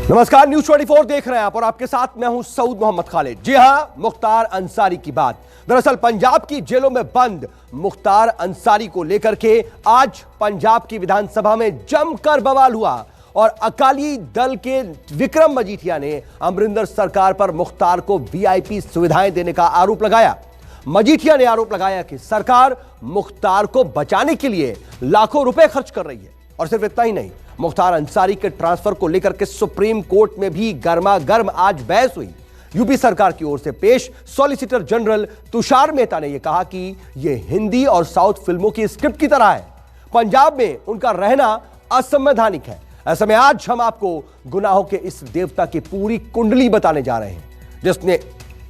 नमस्कार, न्यूज 24 देख रहे हैं आप और आपके साथ मैं हूं सऊद मोहम्मद खालिद। जी हां, मुख्तार अंसारी की बात। दरअसल पंजाब की जेलों में बंद मुख्तार अंसारी को लेकर के आज पंजाब की विधानसभा में जमकर बवाल हुआ और अकाली दल के विक्रम मजीठिया ने अमरिंदर सरकार पर मुख्तार को वीआईपी सुविधाएं देने का आरोप लगाया। मजीठिया ने आरोप लगाया कि सरकार मुख्तार को बचाने के लिए लाखों रुपए खर्च कर रही है। और सिर्फ इतना ही नहीं, मुख्तार अंसारी के ट्रांसफर को लेकर के सुप्रीम कोर्ट में भी गर्मा गर्म आज बहस हुई। यूपी सरकार की ओर से पेश सॉलिसिटर जनरल तुषार मेहता ने यह कहा कि यह हिंदी और साउथ फिल्मों की स्क्रिप्ट की तरह है, पंजाब में उनका रहना असंवैधानिक है। ऐसे में आज हम आपको गुनाहों के इस देवता की पूरी कुंडली बताने जा रहे हैं, जिसने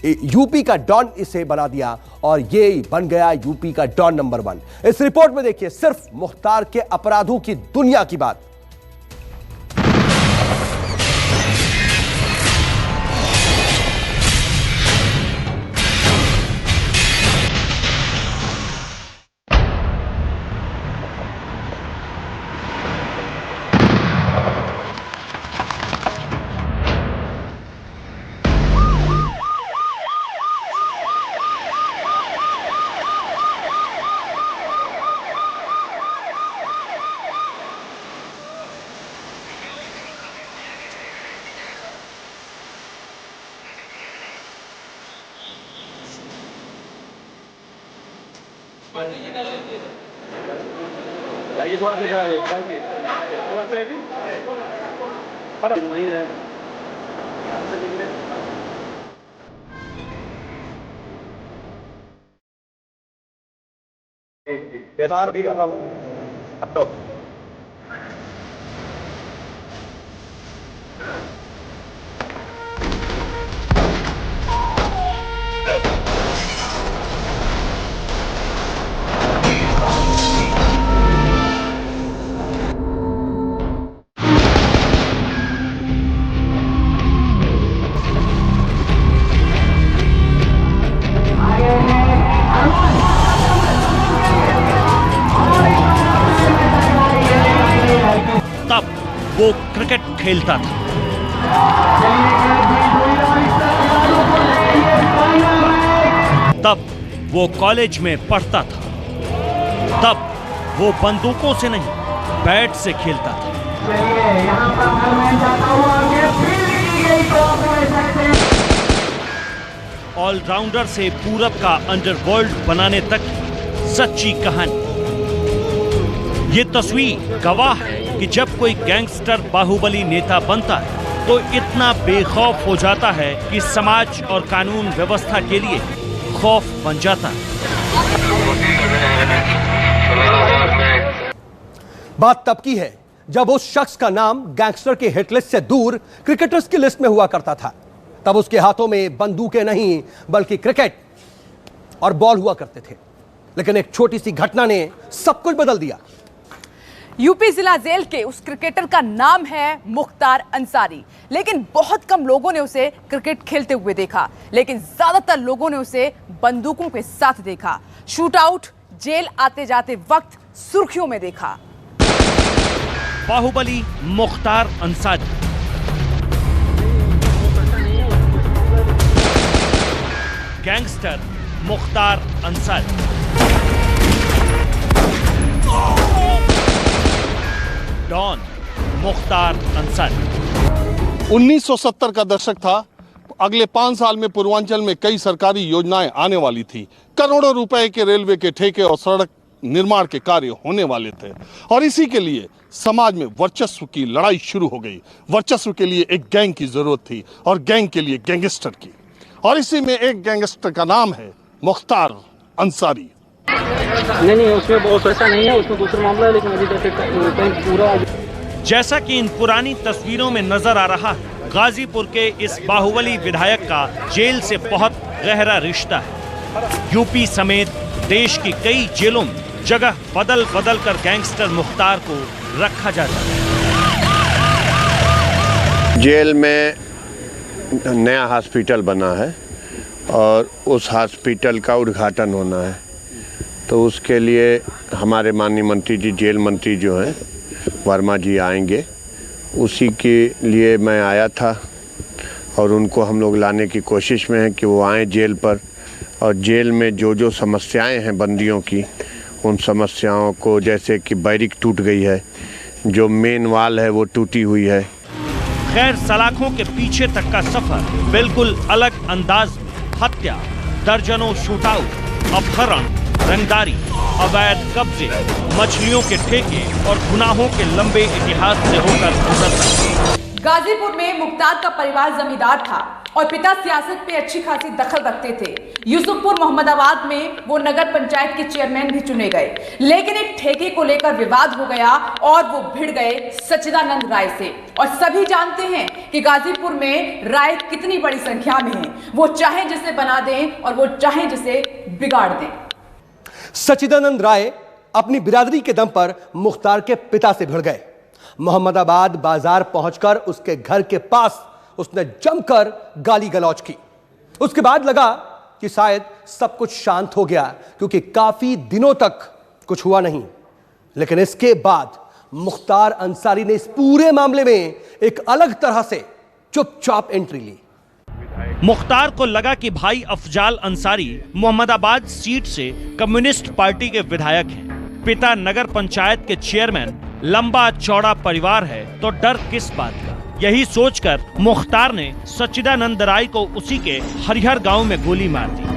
यूपी का डॉन इसे बना दिया और ये बन गया यूपी का डॉन नंबर 1। इस रिपोर्ट में देखिए सिर्फ मुख्तार के अपराधों की दुनिया की बात। भी कर रहा हूँ। वो क्रिकेट खेलता था, तब वो कॉलेज में पढ़ता था, तब वो बंदूकों से नहीं बैट से खेलता था। ऑलराउंडर से पूरब का अंडरवर्ल्ड बनाने तक सच्ची कहानी। ये तस्वीर गवाह है कि जब कोई गैंगस्टर बाहुबली नेता बनता है तो इतना बेखौफ हो जाता है कि समाज और कानून व्यवस्था के लिए खौफ बन जाता है। बात तब की है जब उस शख्स का नाम गैंगस्टर के हिट लिस्ट से दूर क्रिकेटर्स की लिस्ट में हुआ करता था। तब उसके हाथों में बंदूकें नहीं बल्कि क्रिकेट और बॉल हुआ करते थे। लेकिन एक छोटी सी घटना ने सब कुछ बदल दिया। यूपी जिला जेल के उस क्रिकेटर का नाम है मुख्तार अंसारी, लेकिन बहुत कम लोगों ने उसे क्रिकेट खेलते हुए देखा, लेकिन ज्यादातर लोगों ने उसे बंदूकों के साथ देखा। शूटआउट, जेल आते जाते वक्त सुर्खियों में देखा। बाहुबली मुख्तार अंसारी, गैंगस्टर मुख्तार अंसारी, डॉन मुख्तार अंसारी। 1970 का दशक था। अगले 5 साल में पूर्वांचल में कई सरकारी योजनाएं आने वाली थी। करोड़ों रुपए के रेलवे के ठेके और सड़क निर्माण के कार्य होने वाले थे और इसी के लिए समाज में वर्चस्व की लड़ाई शुरू हो गई। वर्चस्व के लिए एक गैंग की जरूरत थी और गैंग के लिए गैंगस्टर की, और इसी में एक गैंगस्टर का नाम है मुख्तार अंसारी। नहीं, उसमें बहुत पैसा नहीं है, उसमें दूसरा मामला है, लेकिन अभी तक पूरा। जैसा कि इन पुरानी तस्वीरों में नजर आ रहा है, गाजीपुर के इस बाहुबली विधायक का जेल से बहुत गहरा रिश्ता है। यूपी समेत देश की कई जेलों में जगह बदल बदल कर गैंगस्टर मुख्तार को रखा जाता है। जेल में नया हॉस्पिटल बना है और उस हॉस्पिटल का उद्घाटन होना है, तो उसके लिए हमारे माननीय मंत्री जी, जेल मंत्री जो हैं वर्मा जी आएंगे, उसी के लिए मैं आया था और उनको हम लोग लाने की कोशिश में हैं कि वो आएँ जेल पर, और जेल में जो जो समस्याएं हैं बंदियों की, उन समस्याओं को, जैसे कि बैरिक टूट गई है, जो मेन वाल है वो टूटी हुई है। खैर, सलाखों के पीछे तक का सफर बिल्कुल अलग अंदाज में हत्या, दर्जनों शूटआउट, अपहरण, रंगदारी, अवैध कब्जे, मछलियों के ठेके और गुनाहों के लंबे इतिहास से होकर गुजरता। गाजीपुर में मुख्तार का परिवार जमींदार था और पिता सियासत पे अच्छी खासी दखल रखते थे। यूसुफपुर मोहम्मदाबाद में वो नगर पंचायत के चेयरमैन भी चुने गए, लेकिन एक ठेके को लेकर विवाद हो गया और वो भिड़ गए सच्चिदानंद राय से। और सभी जानते हैं कि गाजीपुर में राय कितनी बड़ी संख्या में है, वो चाहे जिसे बना दें और वो चाहे जिसे बिगाड़ दें। सच्चिदानंद राय अपनी बिरादरी के दम पर मुख्तार के पिता से भिड़ गए। मोहम्मदाबाद बाजार पहुंचकर उसके घर के पास उसने जमकर गाली गलौज की। उसके बाद लगा कि शायद सब कुछ शांत हो गया, क्योंकि काफी दिनों तक कुछ हुआ नहीं। लेकिन इसके बाद मुख्तार अंसारी ने इस पूरे मामले में एक अलग तरह से चुपचाप एंट्री ली। मुख्तार को लगा कि भाई अफजाल अंसारी मोहम्मदाबाद सीट से कम्युनिस्ट पार्टी के विधायक हैं, पिता नगर पंचायत के चेयरमैन, लंबा चौड़ा परिवार है, तो डर किस बात का। यही सोचकर मुख्तार ने सच्चिदानंद राय को उसी के हरिहर गांव में गोली मार दी।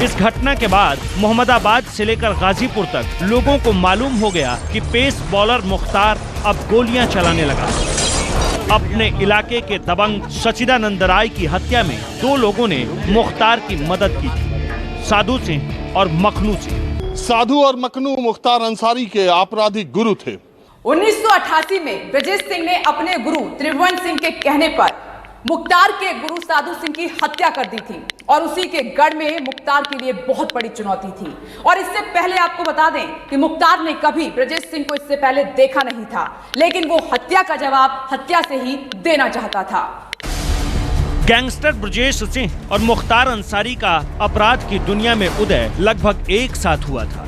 इस घटना के बाद मोहम्मदाबाद से लेकर गाजीपुर तक लोगों को मालूम हो गया कि पेस बॉलर मुख्तार अब गोलियां चलाने लगा। अपने इलाके के दबंग सच्चिदानंद राय की हत्या में 2 लोगों ने मुख्तार की मदद की थी, साधु सिंह और मखनू सिंह। साधु और मखनू मुख्तार अंसारी के आपराधिक गुरु थे। 1988 में ब्रजेश सिंह ने अपने गुरु त्रिभुवन सिंह के कहने पर मुख्तार के गुरु साधु सिंह की हत्या कर दी थी, और उसी के गढ़ में मुख्तार के लिए बहुत बड़ी चुनौती थी। और इससे पहले आपको बता दें कि मुख्तार ने कभी ब्रजेश सिंह को इससे पहले देखा नहीं था, लेकिन वो हत्या का जवाब हत्या से ही देना चाहता था। गैंगस्टर ब्रजेश सिंह और मुख्तार अंसारी का अपराध की दुनिया में उदय लगभग एक साथ हुआ था।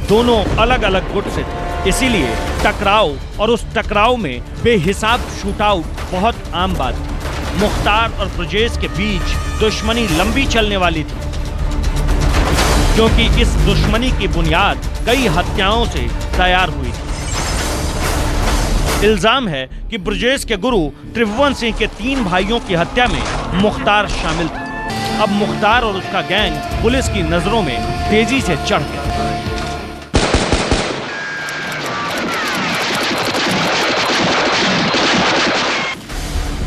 दोनों अलग अलग गुट से थे, इसीलिए टकराव और उस टकराव में बेहिसाब शूटआउट बहुत आम बात थी। मुख्तार और ब्रजेश के बीच दुश्मनी लंबी चलने वाली थी, क्योंकि इस दुश्मनी की बुनियाद कई हत्याओं से तैयार हुई थी। इल्जाम है कि ब्रजेश के गुरु त्रिभुवन सिंह के 3 भाइयों की हत्या में मुख्तार शामिल था। अब मुख्तार और उसका गैंग पुलिस की नजरों में तेजी से चढ़ गया।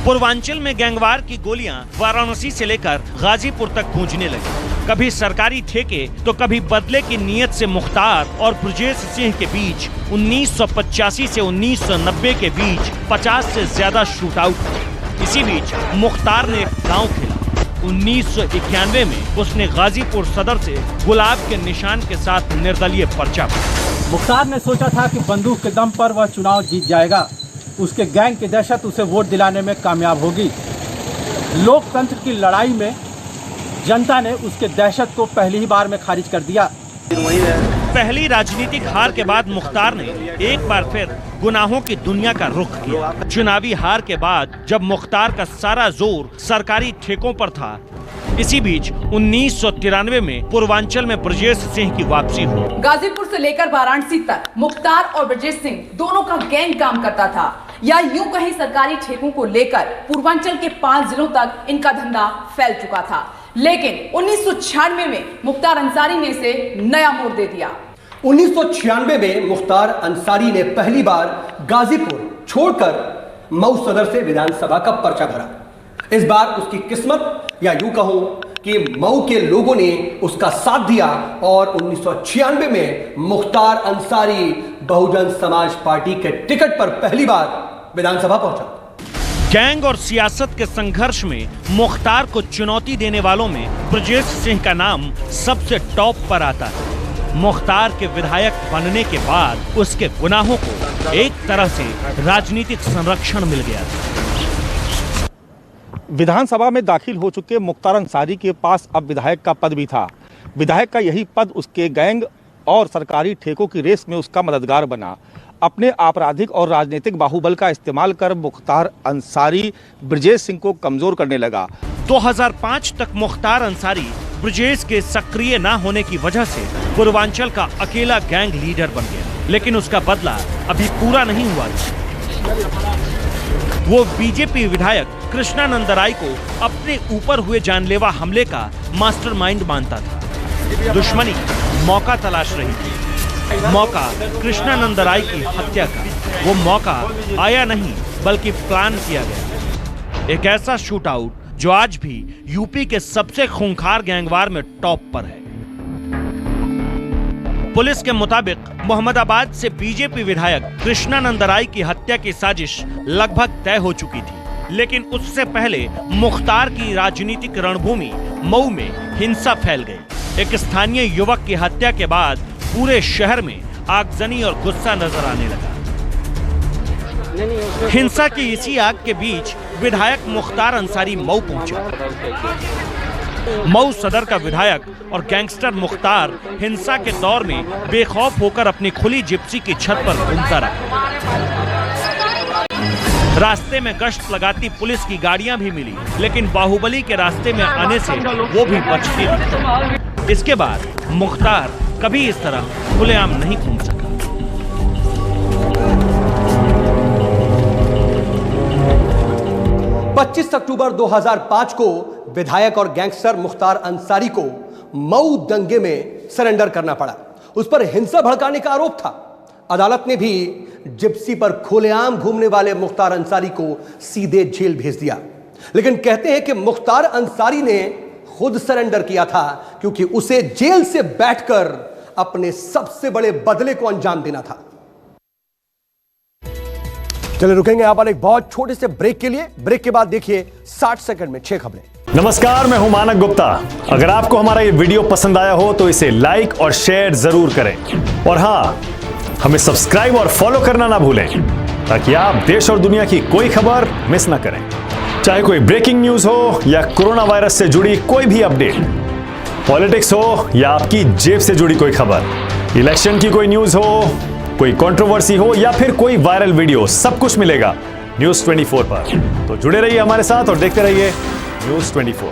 पूर्वांचल में गैंगवार की गोलियां वाराणसी से लेकर गाजीपुर तक गूंजने लगी। कभी सरकारी ठेके तो कभी बदले की नीयत से मुख्तार और ब्रजेश सिंह के बीच 1985 से 1990 के बीच 50 से ज्यादा शूटआउट। इसी बीच मुख्तार ने एक गांव खेला। 1991 में उसने गाजीपुर सदर से गुलाब के निशान के साथ निर्दलीय पर्चा भरा। मुख्तार ने सोचा था कि बंदूक के दम पर वह चुनाव जीत जाएगा, उसके गैंग की दहशत उसे वोट दिलाने में कामयाब होगी। लोकतंत्र की लड़ाई में जनता ने उसके दहशत को पहली ही बार में खारिज कर दिया। पहली राजनीतिक हार के बाद मुख्तार ने एक बार फिर गुनाहों की दुनिया का रुख किया। चुनावी हार के बाद जब मुख्तार का सारा जोर सरकारी ठेकों पर था, इसी बीच 1993 में पूर्वांचल में ब्रजेश सिंह की वापसी हुई। गाजीपुर से लेकर वाराणसी तक मुख्तार और ब्रजेश सिंह दोनों का गैंग काम करता था, या यूं कहीं सरकारी ठेकों को लेकर पूर्वांचल के 5 जिलों तक इनका धंधा फैल चुका था। लेकिन 1996 में मुख्तार अंसारी ने इसे नया मोड़ दे दिया। 1996 में मुख्तार अंसारी ने पहली बार गाजीपुर छोड़कर मऊ सदर से विधानसभा का पर्चा भरा। इस बार उसकी किस्मत, या यूं कहूं कि मऊ के लोगों ने उसका साथ दिया और 1996 में मुख्तार अंसारी बहुजन समाज पार्टी के टिकट पर पहली बार विधानसभा पहुंचा। गैंग और सियासत के संघर्ष में मुख्तार को चुनौती देने वालों में ब्रजेश सिंह का नाम सबसे टॉप पर आता है। मुख्तार के विधायक बनने के बाद उसके गुनाहों को एक तरह से राजनीतिक संरक्षण मिल गया था। विधानसभा में दाखिल हो चुके मुख्तार अंसारी के पास अब विधायक का पद भी था। विधायक का यही पद उसके गैंग और सरकारी ठेकों की रेस में उसका मददगार बना। अपने आपराधिक और राजनीतिक बाहुबल का इस्तेमाल कर मुख्तार अंसारी ब्रजेश सिंह को कमजोर करने लगा। 2005 तक मुख्तार अंसारी ब्रजेश के सक्रिय न होने की वजह से पूर्वांचल का अकेला गैंग लीडर बन गया, लेकिन उसका बदला अभी पूरा नहीं हुआ था। वो बीजेपी विधायक कृष्णानंद राय को अपने ऊपर हुए जानलेवा हमले का मास्टरमाइंड मानता था। दुश्मनी मौका तलाश रही थी, मौका कृष्णानंद राय की हत्या का। वो मौका आया नहीं बल्कि प्लान किया गया। एक ऐसा शूट आउट जो आज भी यूपी के सबसे खूंखार गैंगवार में टॉप पर है। पुलिस के मुताबिक मोहम्मदाबाद से बीजेपी विधायक कृष्णानंद राय की हत्या की साजिश लगभग तय हो चुकी थी, लेकिन उससे पहले मुख्तार की राजनीतिक रणभूमि मऊ में हिंसा फैल गई। एक स्थानीय युवक की हत्या के बाद पूरे शहर में आगजनी और गुस्सा नजर आने लगा। हिंसा की इसी आग के बीच विधायक मुख्तार अंसारी मऊ पहुंचा। मऊ सदर का विधायक और गैंगस्टर मुख्तार हिंसा के दौर में बेखौफ होकर अपनी खुली जिप्सी की छत पर घूमता रहा। रास्ते में गश्त लगाती पुलिस की गाड़ियां भी मिली, लेकिन बाहुबली के रास्ते में आने से वो भी बच गई। इसके बाद मुख्तार कभी इस तरह खुलेआम नहीं घूम सका। पच्चीस अक्टूबर 2005 को विधायक और गैंगस्टर मुख्तार अंसारी को मऊ दंगे में सरेंडर करना पड़ा। उस पर हिंसा भड़काने का आरोप था। अदालत ने भी जिप्सी पर खुलेआम घूमने वाले मुख्तार अंसारी को सीधे जेल भेज दिया। लेकिन कहते हैं कि मुख्तार अंसारी ने खुद सरेंडर किया था, क्योंकि उसे जेल से बैठकर अपने सबसे बड़े बदले को अंजाम देना था। चलिए रुकेंगे यहां पर एक बहुत छोटे से ब्रेक के लिए। ब्रेक के बाद देखिए 60 सेकंड में 6 खबरें। नमस्कार, मैं हूं मानक गुप्ता। अगर आपको हमारा ये वीडियो पसंद आया हो तो इसे लाइक और शेयर जरूर करें, और हां, हमें सब्सक्राइब और फॉलो करना ना भूलें, ताकि आप देश और दुनिया की कोई खबर मिस ना करें। चाहे कोई ब्रेकिंग न्यूज हो या कोरोना वायरस से जुड़ी कोई भी अपडेट, पॉलिटिक्स हो या आपकी जेब से जुड़ी कोई खबर, इलेक्शन की कोई न्यूज हो, कोई कंट्रोवर्सी हो या फिर कोई वायरल वीडियो, सब कुछ मिलेगा न्यूज़ 24 पर। तो जुड़े रहिए हमारे साथ और देखते रहिए न्यूज़ 24।